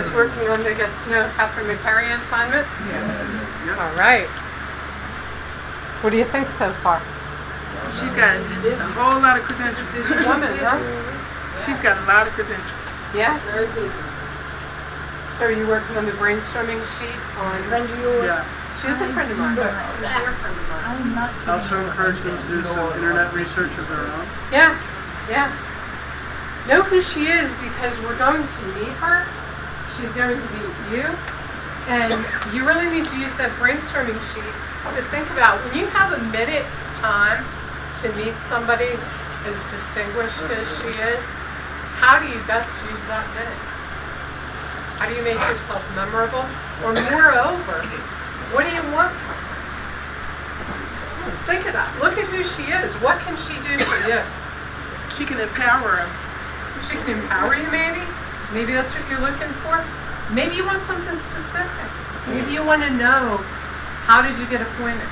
guys working on the Get to Know Catherine McCary assignment? Yes. Yep. All right. So what do you think so far? She's got a whole lot of credentials. Busy woman, huh? She's got a lot of credentials. Yeah? Very busy. So are you working on the brainstorming sheet on... Yeah. She's a friend of mine. She's a dear friend of mine. I also encourage them to do some internet research of their own. Yeah, yeah. Know who she is because we're going to meet her. She's going to meet you. And you really need to use that brainstorming sheet to think about when you have a minute's time to meet somebody as distinguished as she is, how do you best use that minute? How do you make yourself memorable? Or moreover, what do you want from her? Think of that. Look at who she is. What can she do for you? She can empower us. She can empower you, maybe? Maybe that's what you're looking for? Maybe you want something specific. Maybe you want to know, how did you get appointed?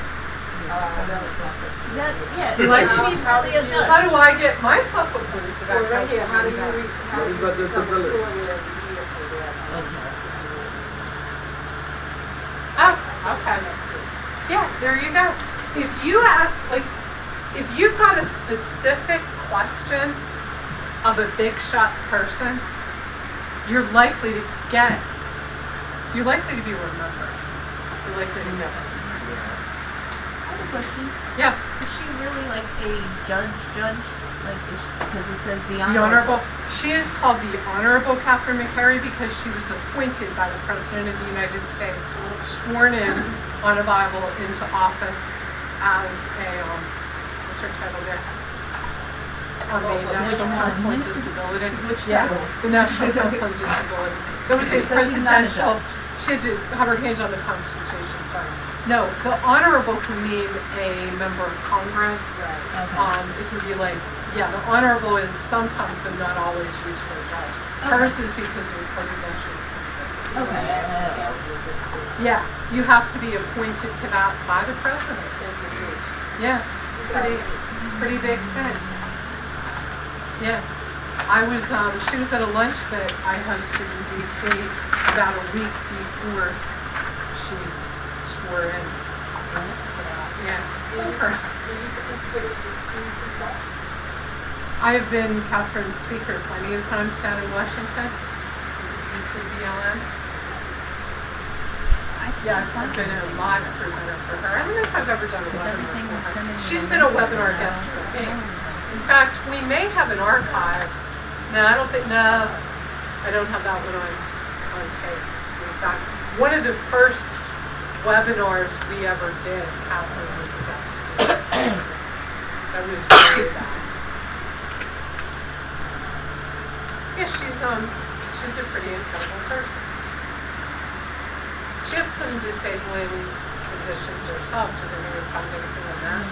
Like how do I get myself appointed to that council? What is a disability? Oh, okay. Yeah, there you go. If you ask, like, if you've got a specific question of a big shot person, you're likely to be remembered. You're likely to get some. I have a question. Yes. Is she really like a judge? Like, because it says the The Honorable. She is called the Honorable Catherine McCary because she was appointed by the President of the United States, sworn in on a Bible into office as a, what's her title there? On the National Council on Disability. Which Yeah, title? the National Council on Disability. That was a So she's not a presidential, judge. she had to have her hands on the Constitution, sorry. No, the Honorable can mean a member of Congress. It can be like, yeah, the Honorable is sometimes but not always used for a judge. Hers is because of a presidential. Okay. Yeah, you have to be appointed to that by the president. Yeah, pretty big thing. Yeah. She was at a lunch that I hosted in DC about a week before she swore in to that. Yeah. Of course. I have been Catherine's speaker plenty of times down in Washington, DCBLM. Yeah, I've been a live presenter for her. I don't know if I've ever done a webinar for her. She's been a webinar guest for me. In fact, we may have an archive. No, I don't have that one on tape. It was back. One of the first webinars we ever did, Catherine was a guest. That was really awesome. Yeah, she's a pretty incredible person. She has some disabling conditions herself. Do they even find anything on that?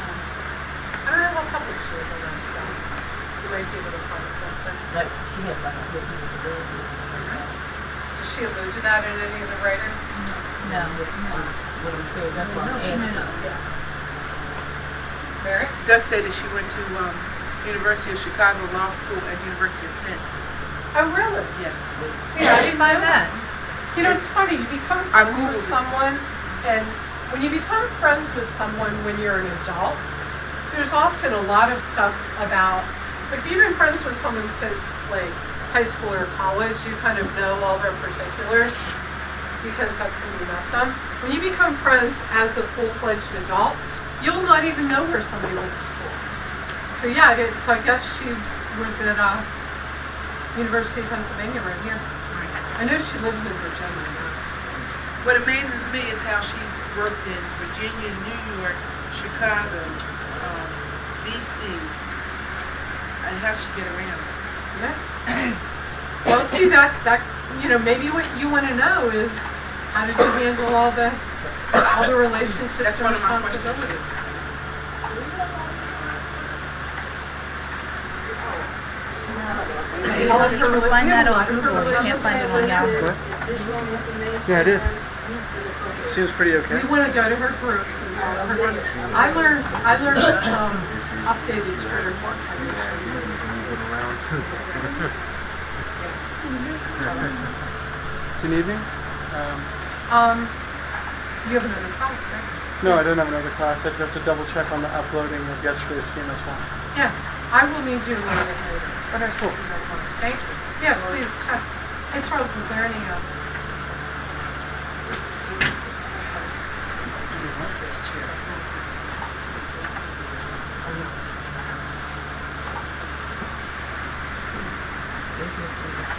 I don't know how public she is on that stuff. You might be able to find something. Like, she has like a big disability. Does she allude to that in any of the writing? No. What I'm saying, that's what I'm asking. Mary? It does say that she went to University of Chicago Law School and University of Penn. Oh, really? Yes. See, I didn't find that. You know, it's funny. You become friends Googled with it. someone, and when you become friends with someone when you're an adult, there's often a lot of stuff about, if you've been friends with someone since like high school or college, you kind of know all their particulars because that's when you met them. When you become friends as a full-fledged adult, you'll not even know where somebody went to school. So yeah, so I guess she was at University of Pennsylvania right here. I know she lives in Virginia now. What amazes me is how she's worked in Virginia, New York, Chicago, DC, and how she get around. Yeah. Well, see that maybe what you want to know is how did you handle all the relationships That's and one of my responsibilities? All of her Find that on a lot of her Google. You can't find it on relationships. Yahoo. Yeah, I did. Seems pretty okay. We want to go to her groups and follow her groups. I learned some updated Twitter talks. I made sure you Do you need me? You have another class, right? No, I don't have another class. I just have to double check on the uploading of yesterday's TMS one. Yeah, I will need you a little bit later. Okay, cool. Thank you. Yeah, please check. Hey Charles, is there any,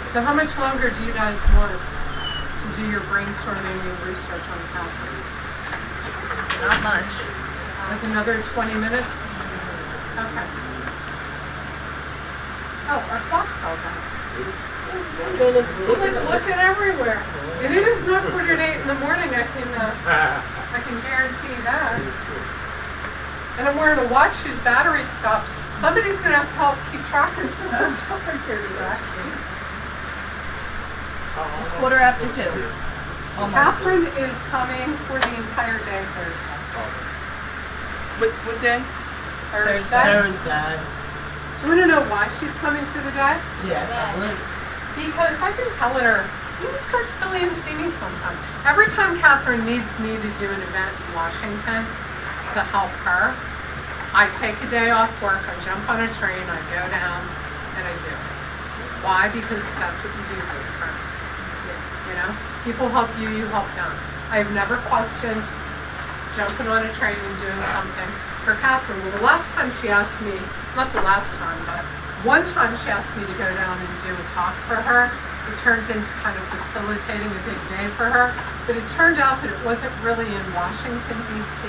so how much longer do you guys want to do your brainstorming and research on Catherine? Not much. Like another 20 minutes? Okay. Oh, our clock fell down. Look at everywhere. And it is not 7:45 in the morning, I can guarantee that. And I'm wearing a watch whose battery's stopped. Somebody's gonna have to help keep track of the time here today. It's 2:15. Almost. Catherine is coming for the entire day Thursday. What day? Thursday. Thursday. Do you want to know why she's coming for the day? Yes, I would. Because I've been telling her, you must come to Philly and see me sometime. Every time Catherine needs me to do an event in Washington to help her, I take a day off work, I jump on a train, I go down, and I do it. Why? Because that's what you do with friends. You know? People help you, you help them. I've never questioned jumping on a train and doing something for Catherine. Well, the last time she asked me, not the last time, but one time she asked me to go down and do a talk for her. It turned into kind of facilitating a big day for her, but it turned out that it wasn't really in Washington, D.C.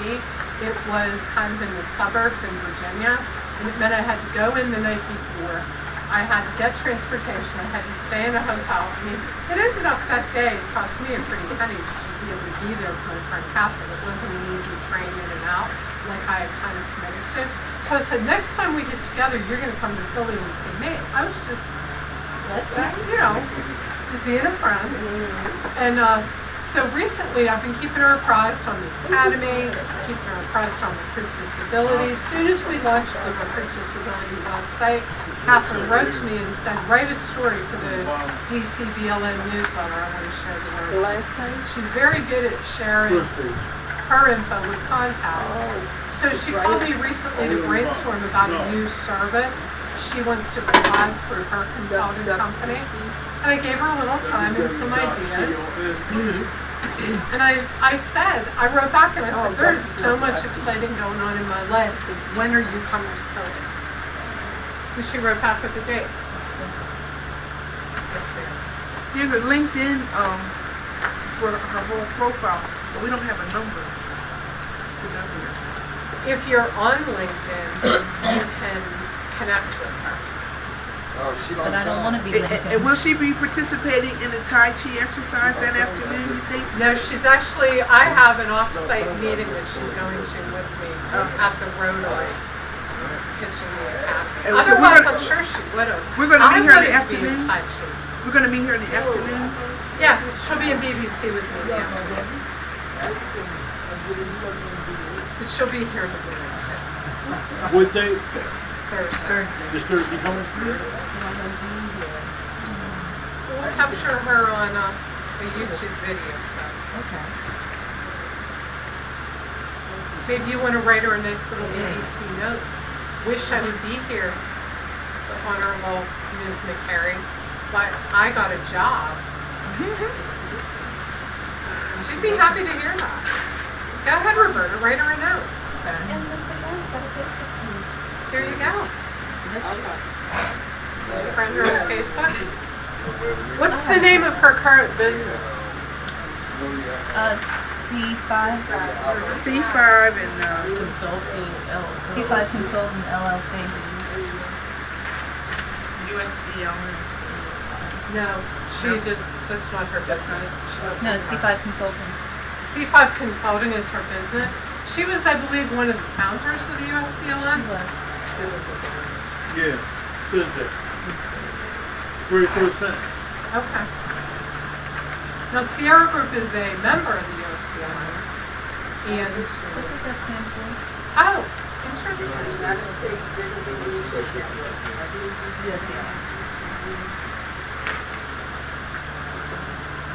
It was kind of in the suburbs in Virginia, and it meant I had to go in the night before. I had to get transportation. I had to stay in a hotel. I mean, it ended up that day, it cost me a pretty penny to just be able to be there for my friend Catherine. It wasn't an easy train in and out like I had kind of committed to. So I said, next time we get together, you're going to come to Philly and see me. I was just you know, just being a friend. And so recently I've been keeping her apprised on the Academy, keeping her apprised on Recruit Disability. As soon as we launched the Recruit Disability website, Catherine wrote to me and said, write a story for the DC BLN newsletter. I want to share the word. She's very good at sharing her info with contacts. So she called me recently to brainstorm about a new service she wants to provide through her consulting company. And I gave her a little time and some ideas. And I said, I wrote back and I said, there's so much exciting going on in my life. When are you coming to Philly? And she wrote back with the date. Yes, ma'am. There's a LinkedIn for her whole profile, but we don't have a number to go here. If you're on LinkedIn, you can connect with her. But I don't want to be LinkedIn. And will she be participating in the Tai Chi exercise that afternoon, you think? No, she's actually, I have an off-site meeting that she's going to with me at the Rotary, pitching the Academy. And so Otherwise, I'm sure she would have. We're gonna meet her in the I wanted to be in afternoon? Tai Chi. We're going to meet here in the afternoon? Yeah, she'll be in BBC with me in the afternoon. But she'll be here in the morning too. What day? Thursday. This Thursday coming? We'll capture her on a YouTube video, so. Okay. Maybe you want to write her a nice little BBC note. Wish I would be here, the Honorable Ms. McCary, but I got a job. She'd be happy to hear that. Go ahead, Roberta, write her a note. And Miss McCarthy's got a Facebook page. There you go. Did you friend her on Facebook? What's the name of her current business? C5. C5 and Consulting, C5 Consultant LLC. USBLN. No, that's not her business. No, it's C5 Consulting. C5 Consulting is her business. She was, I believe, one of the founders of the USBLN. Yeah, says that. Very first sentence. Okay. Now, Sierra Group is a member of the USBLN. And, What does that stand for? oh, interesting. USBI.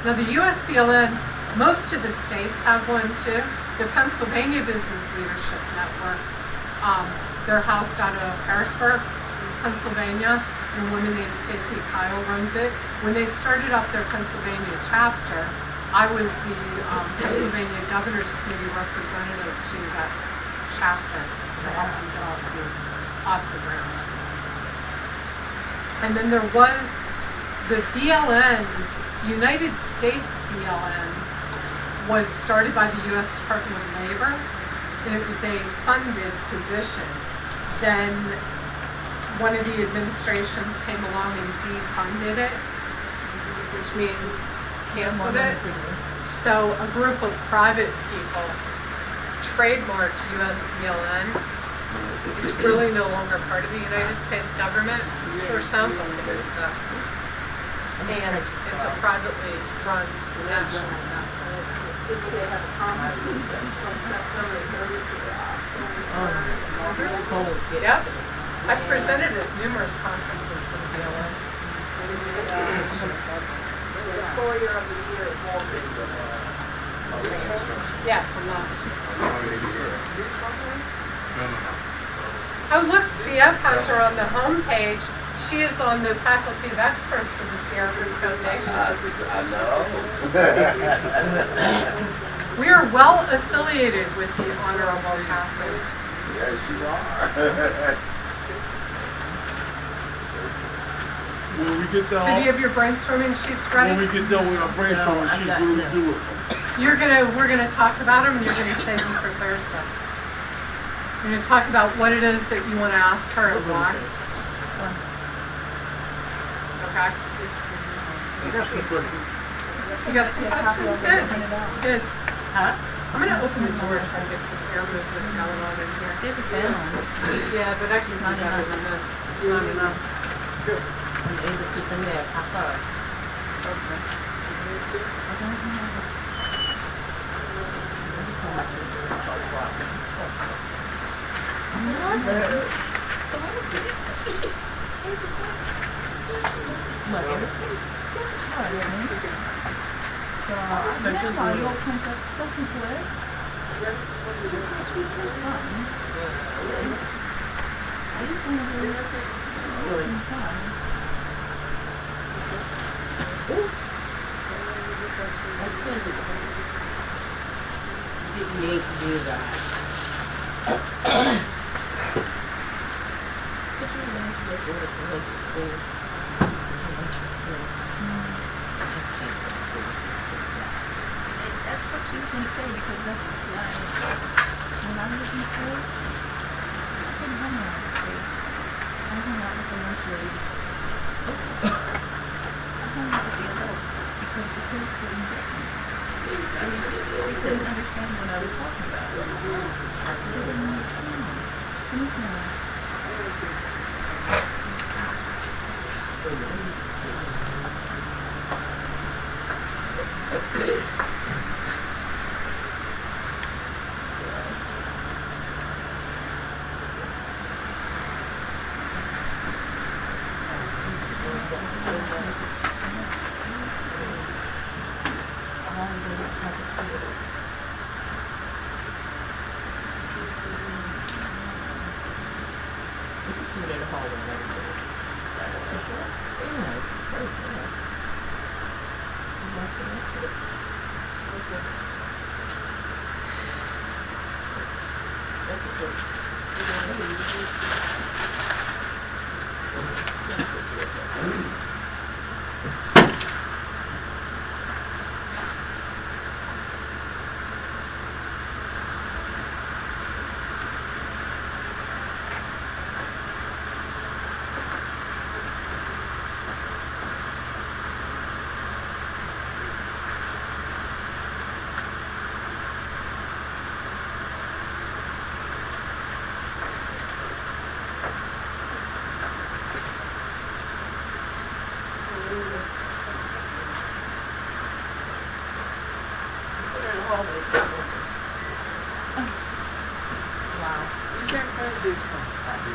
Now, the USBLN, most of the states have one too. The Pennsylvania Business Leadership Network, they're housed out of Harrisburg, Pennsylvania, and a woman named Stacy Kyle runs it. When they started up their Pennsylvania chapter, I was the Pennsylvania Governor's Committee representative to that chapter to help them get off the ground. And then there was the BLN, United States BLN, was started by the U.S. Department of Labor, and it was a funded position. Then one of the administrations came along and defunded it, which means canceled it. So a group of private people trademarked US BLN. It's really no longer part of the United States government. Sure sounds like it is though. And it's a privately run national network. Yep. I've presented at numerous conferences for the BLN. Employer of the year at Walgreens. Yeah, from last year. Oh, look, CF has her on the homepage. She is on the faculty of experts for the Sierra Group Foundation. I know. We are well affiliated with the Honorable Catherine. Yes, you are. When we get So do you down, have your brainstorming sheets ready? when we get done with our brainstorming No, sheet, I'm what do we not- do with them? We're gonna talk about them and you're gonna save them for Thursday. You're gonna talk about what it is that you wanna ask her and why. Okay? You got some questions? Good. Good. Huh? I'm gonna open the door so I can get some air movement going on in here. There's a fan on. Yeah, but I can do better than this. It's not enough. I'm able to keep them there, pop up. Didn't need to do that. That's what she was gonna say, because that's why, when I was in school, I couldn't hang out with kids. I hung out with the lunch lady. I hung out with the adults, because the kids didn't get me. They couldn't understand what I was talking about. They didn't understand me. Can you smell it?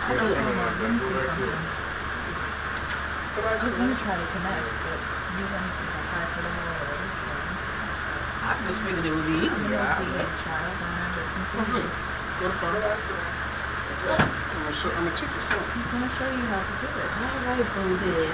I don't know, let me see something. I was gonna try to connect, but you wanted to apply for them already. just figured it would be easier. I'm gonna be a child and I listen to you. Go to front. I'm gonna check your son. He's gonna show you how to do it. All right, booby.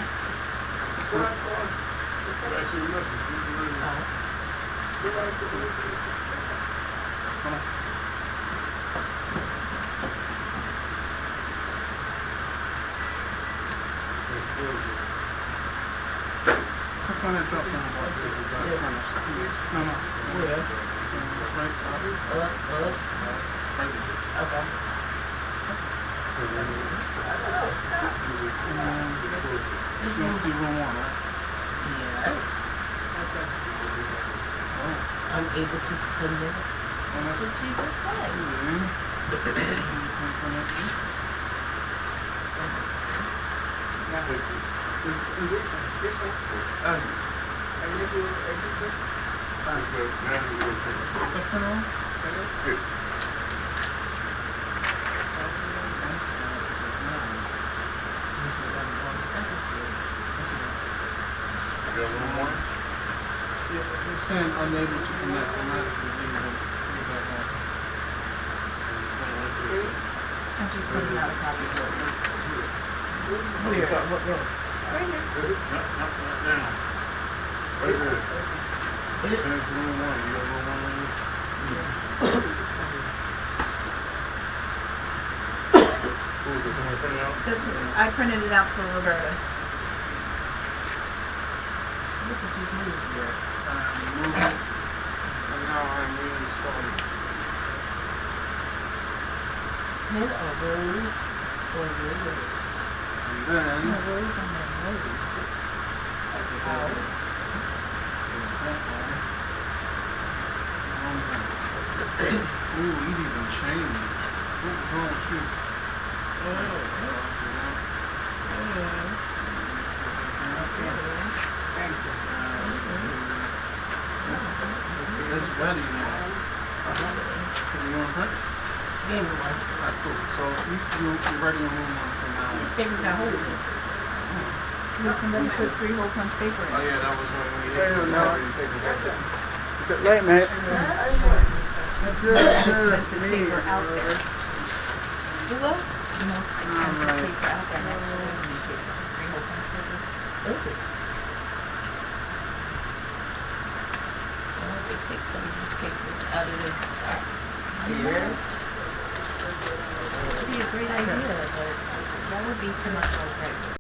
Click on that drop down bar. No, no. Where? Right, Up. right there. Okay. And you'll see room 1, right? Yes. I'm able to connect. And What that's she just said. Yeah, it's saying unable to connect. I'm not leaving it back on. I'm just putting out a copy for you. Where? What room? That's what, I printed it out for Roberta. What did you do here? Move it. And now I'm reinstalling. Head or rose or rose? And then, No, those are my lady. ooh, it even changed. What's wrong with you? It's ready now. So you want to print? Give me one. Alright, cool. So you're ready in room 1 for now. Papers got holes in it. Somebody put 3 whole punch paper in. Oh yeah, that was when we Wait a had minute. paper. Bit late, mate. Expensive paper out there. You what? The most expensive paper out there. Next to Disney paper. 3 whole punch paper. Okay. Well, they take some of these papers out of the box. Here. That would be a great idea, but that would be too much like that.